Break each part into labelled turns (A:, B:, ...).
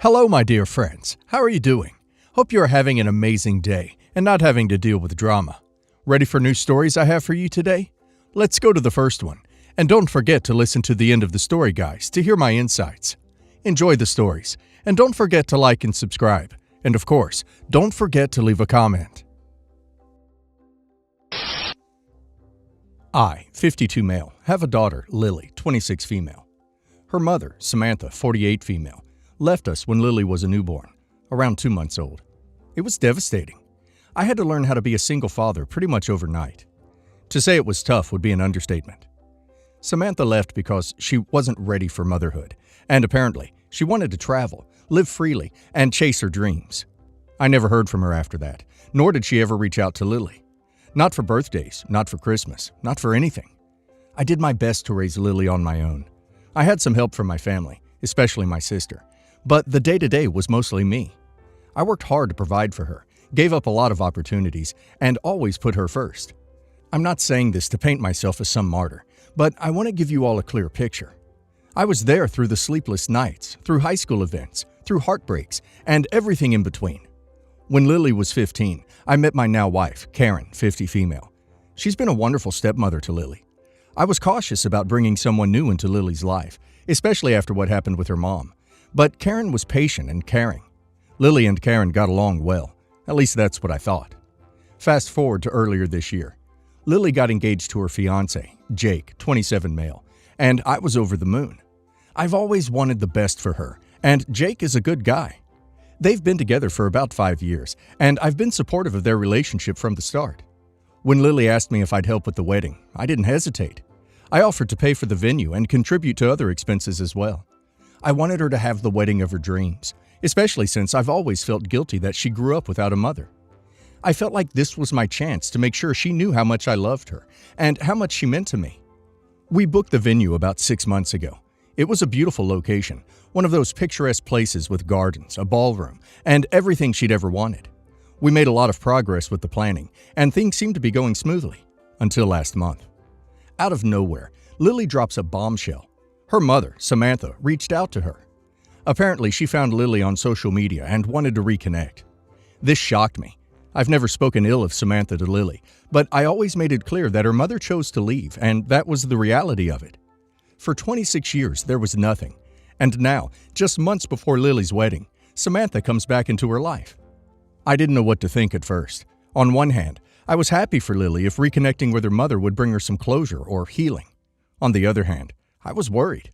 A: Hello, my dear friends. How are you doing? Hope you are having an amazing day and not having to deal with drama. Ready for new stories I have for you today? Let's go to the first one. And don't forget to listen to the end of the story, guys, to hear my insights. Enjoy the stories, and don't forget to like and subscribe. And of course, don't forget to leave a comment. I, 52 male, have a daughter, Lily, 26 female. Her mother, Samantha, 48 female, left us when Lily was a newborn, around 2 months old. It was devastating. I had to learn how to be a single father pretty much overnight. To say it was tough would be an understatement. Samantha left because she wasn't ready for motherhood, and apparently, she wanted to travel, live freely, and chase her dreams. I never heard from her after that, nor did she ever reach out to Lily. Not for birthdays, not for Christmas, not for anything. I did my best to raise Lily on my own. I had some help from my family, especially my sister, but the day-to-day was mostly me. I worked hard to provide for her, gave up a lot of opportunities, and always put her first. I'm not saying this to paint myself as some martyr, but I want to give you all a clear picture. I was there through the sleepless nights, through high school events, through heartbreaks, and everything in between. When Lily was 15, I met my now wife, Karen, 50 female. She's been a wonderful stepmother to Lily. I was cautious about bringing someone new into Lily's life, especially after what happened with her mom. But Karen was patient and caring. Lily and Karen got along well. At least that's what I thought. Fast forward to earlier this year. Lily got engaged to her fiancé, Jake, 27 male, and I was over the moon. I've always wanted the best for her, and Jake is a good guy. They've been together for about 5 years, and I've been supportive of their relationship from the start. When Lily asked me if I'd help with the wedding, I didn't hesitate. I offered to pay for the venue and contribute to other expenses as well. I wanted her to have the wedding of her dreams, especially since I've always felt guilty that she grew up without a mother. I felt like this was my chance to make sure she knew how much I loved her and how much she meant to me. We booked the venue about 6 months ago. It was a beautiful location, one of those picturesque places with gardens, a ballroom, and everything she'd ever wanted. We made a lot of progress with the planning, and things seemed to be going smoothly, until last month. Out of nowhere, Lily drops a bombshell. Her mother, Samantha, reached out to her. Apparently, she found Lily on social media and wanted to reconnect. This shocked me. I've never spoken ill of Samantha to Lily, but I always made it clear that her mother chose to leave, and that was the reality of it. For 26 years, there was nothing. And now, just months before Lily's wedding, Samantha comes back into her life. I didn't know what to think at first. On one hand, I was happy for Lily if reconnecting with her mother would bring her some closure or healing. On the other hand, I was worried.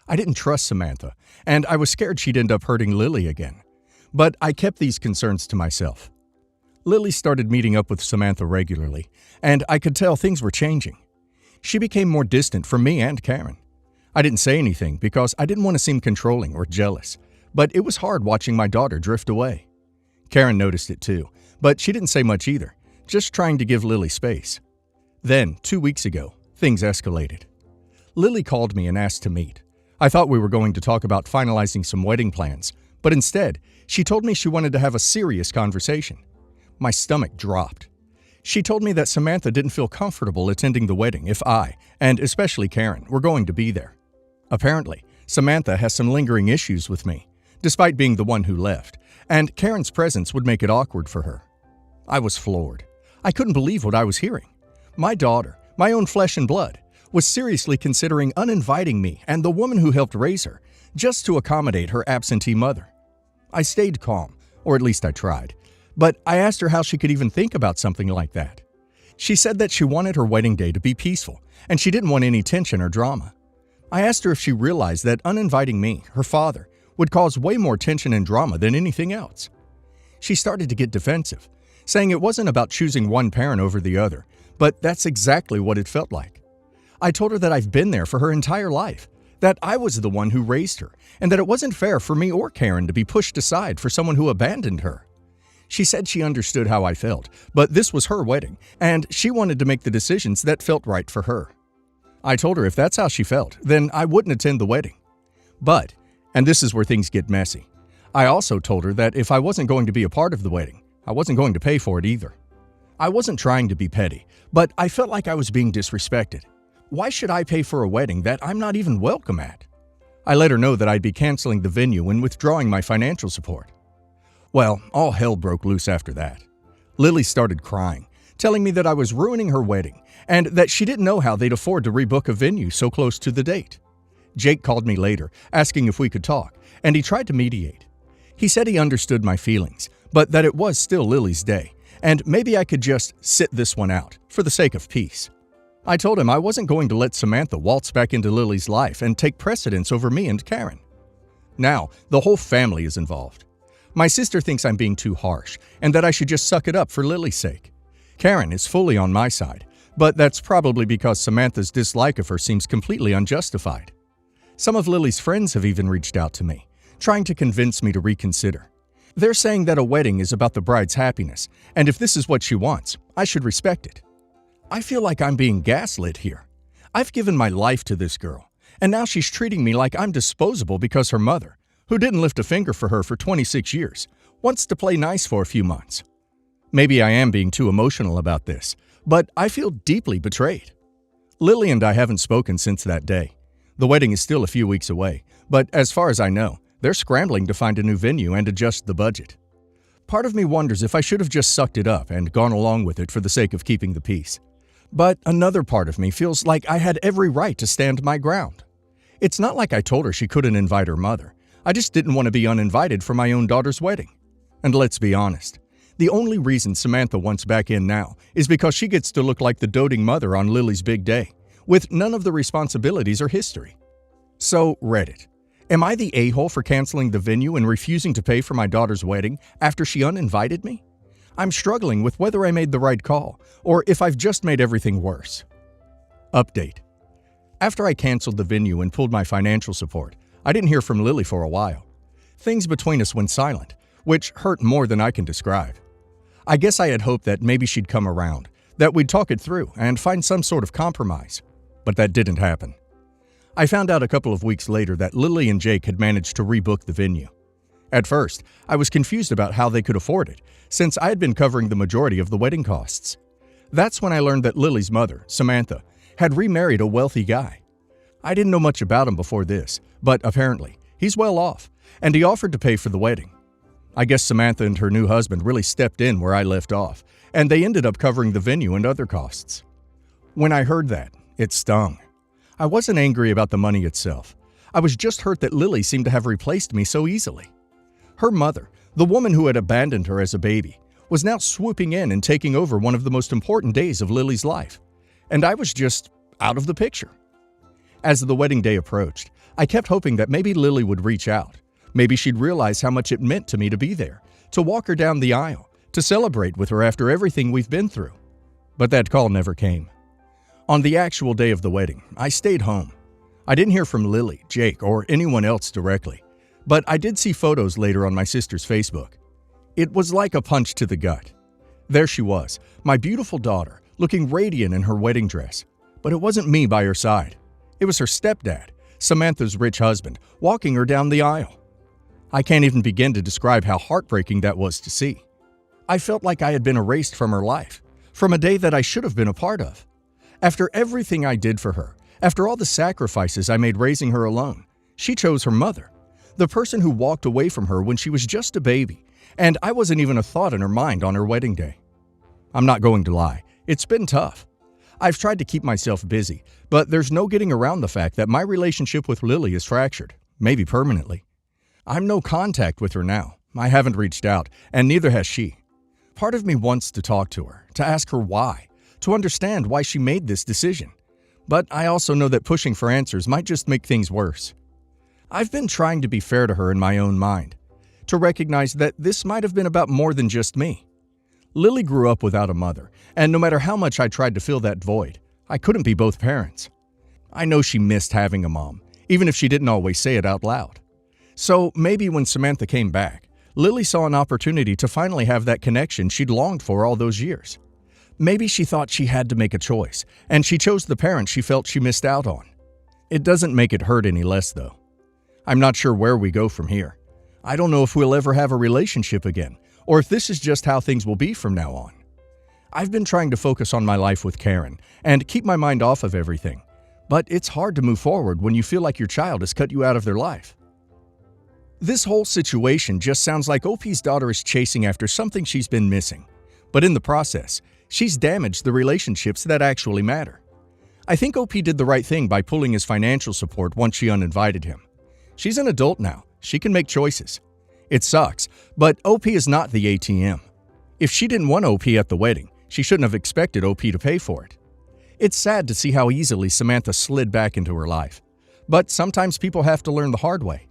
A: I didn't trust Samantha, and I was scared she'd end up hurting Lily again. But I kept these concerns to myself. Lily started meeting up with Samantha regularly, and I could tell things were changing. She became more distant from me and Karen. I didn't say anything because I didn't want to seem controlling or jealous, but it was hard watching my daughter drift away. Karen noticed it too, but she didn't say much either, just trying to give Lily space. Then, 2 weeks ago, things escalated. Lily called me and asked to meet. I thought we were going to talk about finalizing some wedding plans, but instead, she told me she wanted to have a serious conversation. My stomach dropped. She told me that Samantha didn't feel comfortable attending the wedding if I, and especially Karen, were going to be there. Apparently, Samantha has some lingering issues with me, despite being the one who left, and Karen's presence would make it awkward for her. I was floored. I couldn't believe what I was hearing. My daughter, my own flesh and blood, was seriously considering uninviting me and the woman who helped raise her, just to accommodate her absentee mother. I stayed calm, or at least I tried, but I asked her how she could even think about something like that. She said that she wanted her wedding day to be peaceful, and she didn't want any tension or drama. I asked her if she realized that uninviting me, her father, would cause way more tension and drama than anything else. She started to get defensive, saying it wasn't about choosing one parent over the other, but that's exactly what it felt like. I told her that I've been there for her entire life, that I was the one who raised her, and that it wasn't fair for me or Karen to be pushed aside for someone who abandoned her. She said she understood how I felt, but this was her wedding, and she wanted to make the decisions that felt right for her. I told her if that's how she felt, then I wouldn't attend the wedding. But, and this is where things get messy, I also told her that if I wasn't going to be a part of the wedding, I wasn't going to pay for it either. I wasn't trying to be petty, but I felt like I was being disrespected. Why should I pay for a wedding that I'm not even welcome at? I let her know that I'd be canceling the venue and withdrawing my financial support. Well, all hell broke loose after that. Lily started crying, telling me that I was ruining her wedding and that she didn't know how they'd afford to rebook a venue so close to the date. Jake called me later, asking if we could talk, and he tried to mediate. He said he understood my feelings, but that it was still Lily's day, and maybe I could just sit this one out, for the sake of peace. I told him I wasn't going to let Samantha waltz back into Lily's life and take precedence over me and Karen. Now, the whole family is involved. My sister thinks I'm being too harsh, and that I should just suck it up for Lily's sake. Karen is fully on my side, but that's probably because Samantha's dislike of her seems completely unjustified. Some of Lily's friends have even reached out to me, trying to convince me to reconsider. They're saying that a wedding is about the bride's happiness, and if this is what she wants, I should respect it. I feel like I'm being gaslit here. I've given my life to this girl, and now she's treating me like I'm disposable because her mother, who didn't lift a finger for her for 26 years, wants to play nice for a few months. Maybe I am being too emotional about this, but I feel deeply betrayed. Lily and I haven't spoken since that day. The wedding is still a few weeks away, but as far as I know, they're scrambling to find a new venue and adjust the budget. Part of me wonders if I should have just sucked it up and gone along with it for the sake of keeping the peace. But another part of me feels like I had every right to stand my ground. It's not like I told her she couldn't invite her mother. I just didn't want to be uninvited for my own daughter's wedding. And let's be honest, the only reason Samantha wants back in now is because she gets to look like the doting mother on Lily's big day, with none of the responsibilities or history. So, Reddit. Am I the a-hole for canceling the venue and refusing to pay for my daughter's wedding after she uninvited me? I'm struggling with whether I made the right call, or if I've just made everything worse. Update. After I canceled the venue and pulled my financial support, I didn't hear from Lily for a while. Things between us went silent, which hurt more than I can describe. I guess I had hoped that maybe she'd come around, that we'd talk it through and find some sort of compromise, but that didn't happen. I found out a couple of weeks later that Lily and Jake had managed to rebook the venue. At first, I was confused about how they could afford it, since I had been covering the majority of the wedding costs. That's when I learned that Lily's mother, Samantha, had remarried a wealthy guy. I didn't know much about him before this, but apparently, he's well off, and he offered to pay for the wedding. I guess Samantha and her new husband really stepped in where I left off, and they ended up covering the venue and other costs. When I heard that, it stung. I wasn't angry about the money itself. I was just hurt that Lily seemed to have replaced me so easily. Her mother, the woman who had abandoned her as a baby, was now swooping in and taking over one of the most important days of Lily's life, and I was just out of the picture. As the wedding day approached, I kept hoping that maybe Lily would reach out. Maybe she'd realize how much it meant to me to be there, to walk her down the aisle, to celebrate with her after everything we've been through. But that call never came. On the actual day of the wedding, I stayed home. I didn't hear from Lily, Jake, or anyone else directly, but I did see photos later on my sister's Facebook. It was like a punch to the gut. There she was, my beautiful daughter, looking radiant in her wedding dress. But it wasn't me by her side. It was her stepdad, Samantha's rich husband, walking her down the aisle. I can't even begin to describe how heartbreaking that was to see. I felt like I had been erased from her life, from a day that I should have been a part of. After everything I did for her, after all the sacrifices I made raising her alone, she chose her mother, the person who walked away from her when she was just a baby, and I wasn't even a thought in her mind on her wedding day. I'm not going to lie, it's been tough. I've tried to keep myself busy, but there's no getting around the fact that my relationship with Lily is fractured, maybe permanently. I'm no contact with her now. I haven't reached out, and neither has she. Part of me wants to talk to her, to ask her why, to understand why she made this decision. But I also know that pushing for answers might just make things worse. I've been trying to be fair to her in my own mind, to recognize that this might have been about more than just me. Lily grew up without a mother, and no matter how much I tried to fill that void, I couldn't be both parents. I know she missed having a mom, even if she didn't always say it out loud. So maybe when Samantha came back, Lily saw an opportunity to finally have that connection she'd longed for all those years. Maybe she thought she had to make a choice, and she chose the parent she felt she missed out on. It doesn't make it hurt any less, though. I'm not sure where we go from here. I don't know if we'll ever have a relationship again, or if this is just how things will be from now on. I've been trying to focus on my life with Karen and keep my mind off of everything, But it's hard to move forward when you feel like your child has cut you out of their life. This whole situation just sounds like OP's daughter is chasing after something she's been missing. But in the process, she's damaged the relationships that actually matter. I think OP did the right thing by pulling his financial support once she uninvited him. She's an adult now. She can make choices. It sucks, but OP is not the ATM. If she didn't want OP at the wedding, she shouldn't have expected OP to pay for it. It's sad to see how easily Samantha slid back into her life. But sometimes people have to learn the hard way.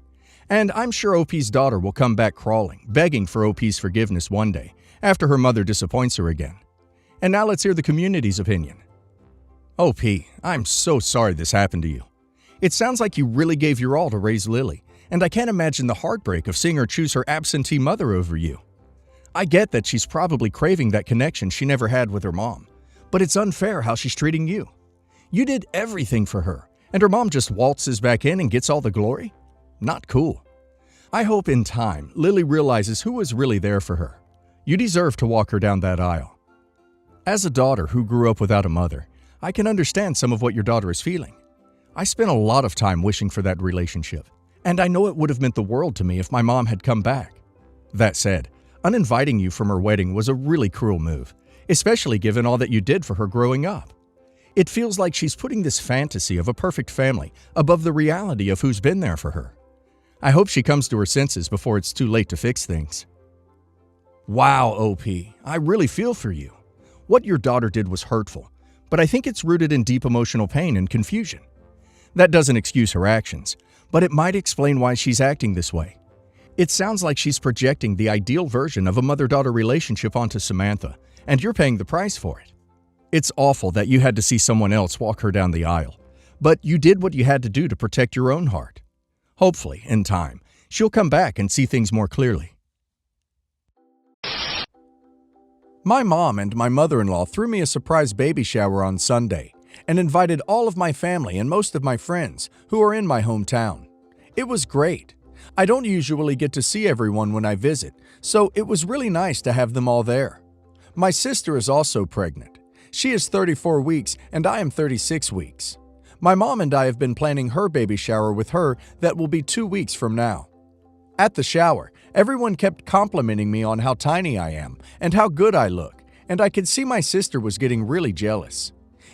A: And I'm sure OP's daughter will come back crawling, begging for OP's forgiveness one day, after her mother disappoints her again. And now let's hear the community's opinion. OP, I'm so sorry this happened to you. It sounds like you really gave your all to raise Lily, and I can't imagine the heartbreak of seeing her choose her absentee mother over you. I get that she's probably craving that connection she never had with her mom, but it's unfair how she's treating you. You did everything for her, and her mom just waltzes back in and gets all the glory? Not cool. I hope in time, Lily realizes who was really there for her. You deserve to walk her down that aisle. As a daughter who grew up without a mother, I can understand some of what your daughter is feeling. I spent a lot of time wishing for that relationship, and I know it would have meant the world to me if my mom had come back. That said, uninviting you from her wedding was a really cruel move, especially given all that you did for her growing up. It feels like she's putting this fantasy of a perfect family above the reality of who's been there for her. I hope she comes to her senses before it's too late to fix things. Wow, OP, I really feel for you. What your daughter did was hurtful, but I think it's rooted in deep emotional pain and confusion. That doesn't excuse her actions, but it might explain why she's acting this way. It sounds like she's projecting the ideal version of a mother-daughter relationship onto Samantha, and you're paying the price for it. It's awful that you had to see someone else walk her down the aisle, but you did what you had to do to protect your own heart. Hopefully, in time, she'll come back and see things more clearly. My mom and my mother-in-law threw me a surprise baby shower on Sunday and invited all of my family and most of my friends who are in my hometown. It was great. I don't usually get to see everyone when I visit, so it was really nice to have them all there. My sister is also pregnant. She is 34 weeks and I am 36 weeks. My mom and I have been planning her baby shower with her that will be 2 weeks from now. At the shower, everyone kept complimenting me on how tiny I am and how good I look, and I could see my sister was getting really jealous.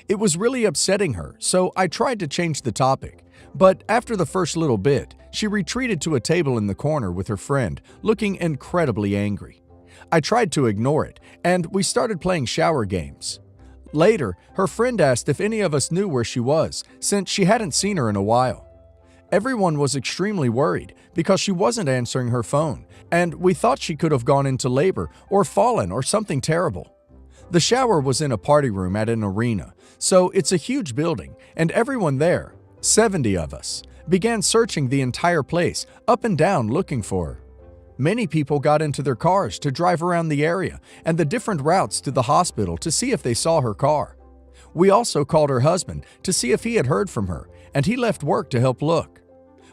A: It was really upsetting her, so I tried to change the topic, but after the first little bit, she retreated to a table in the corner with her friend, looking incredibly angry. I tried to ignore it, and we started playing shower games. Later, her friend asked if any of us knew where she was, since she hadn't seen her in a while. Everyone was extremely worried because she wasn't answering her phone, and we thought she could have gone into labor or fallen or something terrible. The shower was in a party room at an arena, so it's a huge building, and everyone there, 70 of us, began searching the entire place, up and down looking for her. Many people got into their cars to drive around the area and the different routes to the hospital to see if they saw her car. We also called her husband to see if he had heard from her, and he left work to help look.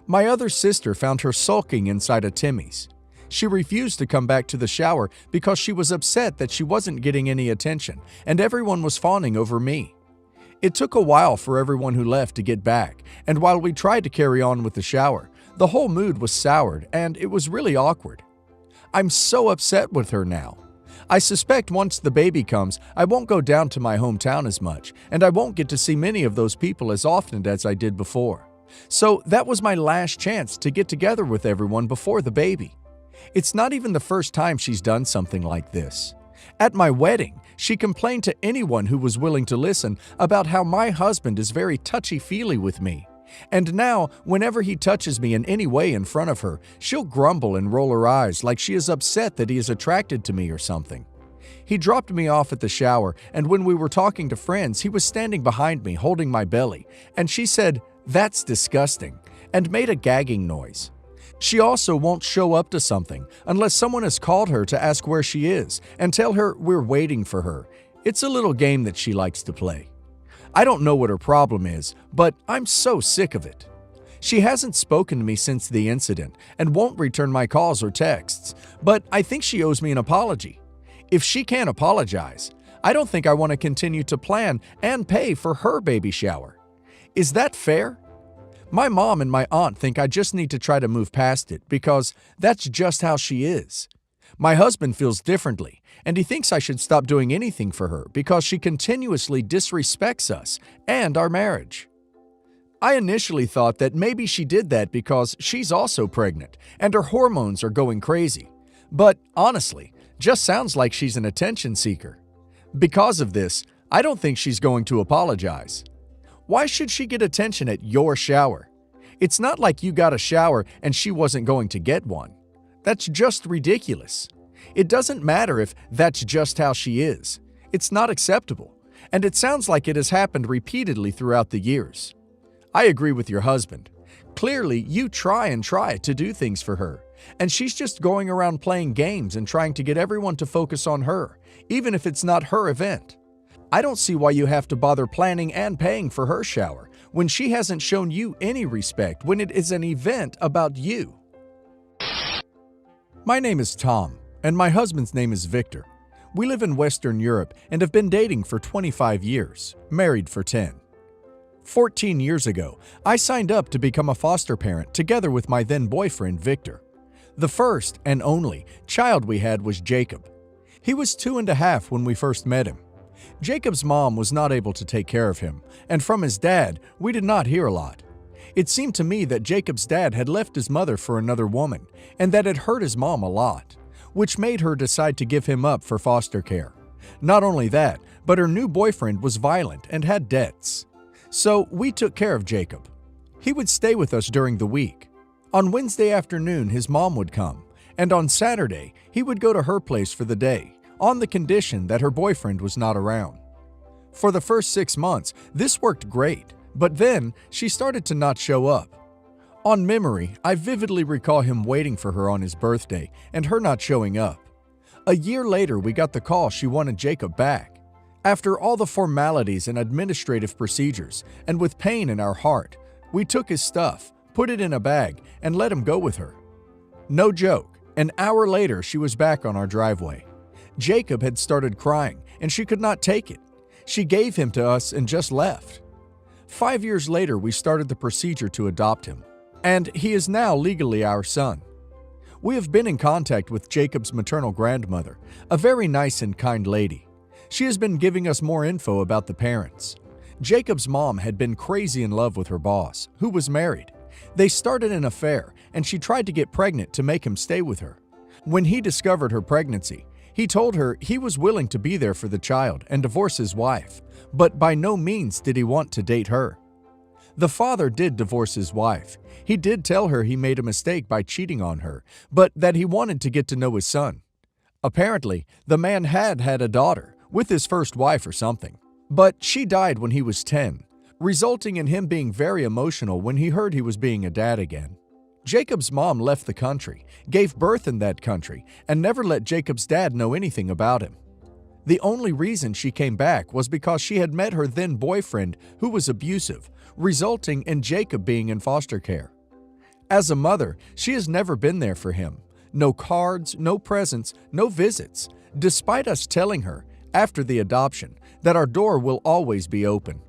A: My other sister found her sulking inside a Timmy's. She refused to come back to the shower because she was upset that she wasn't getting any attention and everyone was fawning over me. It took a while for everyone who left to get back, and while we tried to carry on with the shower, the whole mood was soured and it was really awkward. I'm so upset with her now. I suspect once the baby comes, I won't go down to my hometown as much, and I won't get to see many of those people as often as I did before. So that was my last chance to get together with everyone before the baby. It's not even the first time she's done something like this. At my wedding, she complained to anyone who was willing to listen about how my husband is very touchy-feely with me. And now, whenever he touches me in any way in front of her, she'll grumble and roll her eyes like she is upset that he is attracted to me or something. He dropped me off at the shower, and when we were talking to friends, he was standing behind me holding my belly, and she said, "That's disgusting," and made a gagging noise. She also won't show up to something unless someone has called her to ask where she is and tell her we're waiting for her. It's a little game that she likes to play. I don't know what her problem is, but I'm so sick of it. She hasn't spoken to me since the incident and won't return my calls or texts, but I think she owes me an apology. If she can't apologize, I don't think I want to continue to plan and pay for her baby shower. Is that fair? My mom and my aunt think I just need to try to move past it because that's just how she is. My husband feels differently, and he thinks I should stop doing anything for her because she continuously disrespects us and our marriage. I initially thought that maybe she did that because she's also pregnant and her hormones are going crazy. But honestly, just sounds like she's an attention seeker. Because of this, I don't think she's going to apologize. Why should she get attention at your shower? It's not like you got a shower and she wasn't going to get one. That's just ridiculous. It doesn't matter if that's just how she is. It's not acceptable, and it sounds like it has happened repeatedly throughout the years. I agree with your husband. Clearly, you try to do things for her, and she's just going around playing games and trying to get everyone to focus on her, even if it's not her event. I don't see why you have to bother planning and paying for her shower when she hasn't shown you any respect when it is an event about you. My name is Tom, and my husband's name is Victor. We live in Western Europe and have been dating for 25 years, married for 10. 14 years ago, I signed up to become a foster parent together with my then boyfriend, Victor. The first and only child we had was Jacob. He was 2.5 when we first met him. Jacob's mom was not able to take care of him, and from his dad, we did not hear a lot. It seemed to me that Jacob's dad had left his mother for another woman, and that it hurt his mom a lot, which made her decide to give him up for foster care. Not only that, but her new boyfriend was violent and had debts. So we took care of Jacob. He would stay with us during the week. On Wednesday afternoon, his mom would come, and on Saturday, he would go to her place for the day, on the condition that her boyfriend was not around. For the first 6 months, this worked great, but then she started to not show up. On memory, I vividly recall him waiting for her on his birthday and her not showing up. A year later, we got the call she wanted Jacob back. After all the formalities and administrative procedures, and with pain in our heart, we took his stuff, put it in a bag, and let him go with her. No joke, an hour later she was back on our driveway. Jacob had started crying, and she could not take it. She gave him to us and just left. 5 years later, we started the procedure to adopt him, and he is now legally our son. We have been in contact with Jacob's maternal grandmother, a very nice and kind lady. She has been giving us more info about the parents. Jacob's mom had been crazy in love with her boss, who was married. They started an affair, and she tried to get pregnant to make him stay with her. When he discovered her pregnancy, he told her he was willing to be there for the child and divorce his wife, but by no means did he want to date her. The father did divorce his wife. He did tell her he made a mistake by cheating on her, but that he wanted to get to know his son. Apparently, the man had a daughter, with his first wife or something. But she died when he was 10, resulting in him being very emotional when he heard he was being a dad again. Jacob's mom left the country, gave birth in that country, and never let Jacob's dad know anything about him. The only reason she came back was because she had met her then boyfriend who was abusive, resulting in Jacob being in foster care. As a mother, she has never been there for him. No cards, no presents, no visits, despite us telling her, after the adoption, that our door will always be open.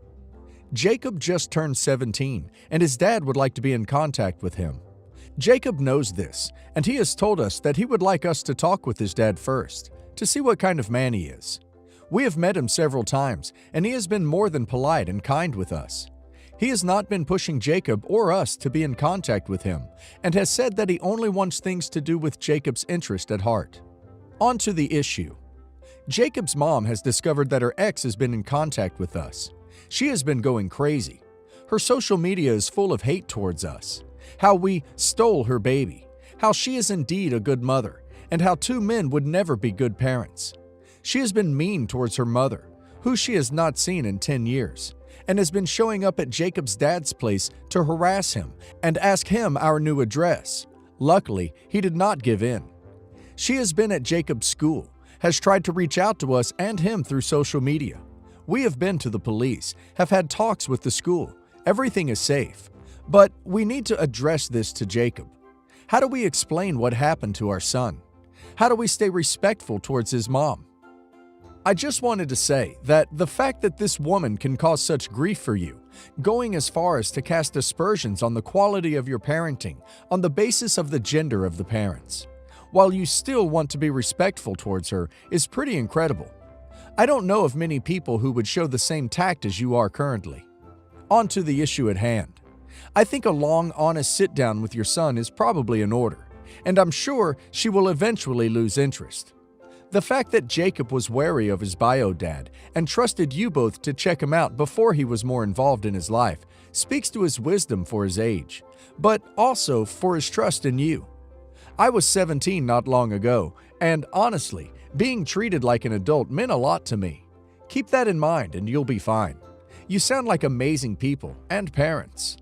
A: Jacob just turned 17, and his dad would like to be in contact with him. Jacob knows this, and he has told us that he would like us to talk with his dad first, to see what kind of man he is. We have met him several times, and he has been more than polite and kind with us. He has not been pushing Jacob or us to be in contact with him, and has said that he only wants things to do with Jacob's interest at heart. On to the issue. Jacob's mom has discovered that her ex has been in contact with us. She has been going crazy. Her social media is full of hate towards us. How we stole her baby. How she is indeed a good mother. And how 2 men would never be good parents. She has been mean towards her mother, who she has not seen in 10 years, and has been showing up at Jacob's dad's place to harass him and ask him our new address. Luckily, he did not give in. She has been at Jacob's school, has tried to reach out to us and him through social media. We have been to the police, have had talks with the school. Everything is safe. But we need to address this to Jacob. How do we explain what happened to our son? How do we stay respectful towards his mom? I just wanted to say that the fact that this woman can cause such grief for you going as far as to cast aspersions on the quality of your parenting on the basis of the gender of the parents, while you still want to be respectful towards her, is pretty incredible. I don't know of many people who would show the same tact as you are currently. On to the issue at hand. I think a long, honest sit-down with your son is probably in order, and I'm sure she will eventually lose interest. The fact that Jacob was wary of his bio dad and trusted you both to check him out before he was more involved in his life speaks to his wisdom for his age, but also for his trust in you. I was 17 not long ago, and honestly, being treated like an adult meant a lot to me. Keep that in mind and you'll be fine. You sound like amazing people and parents.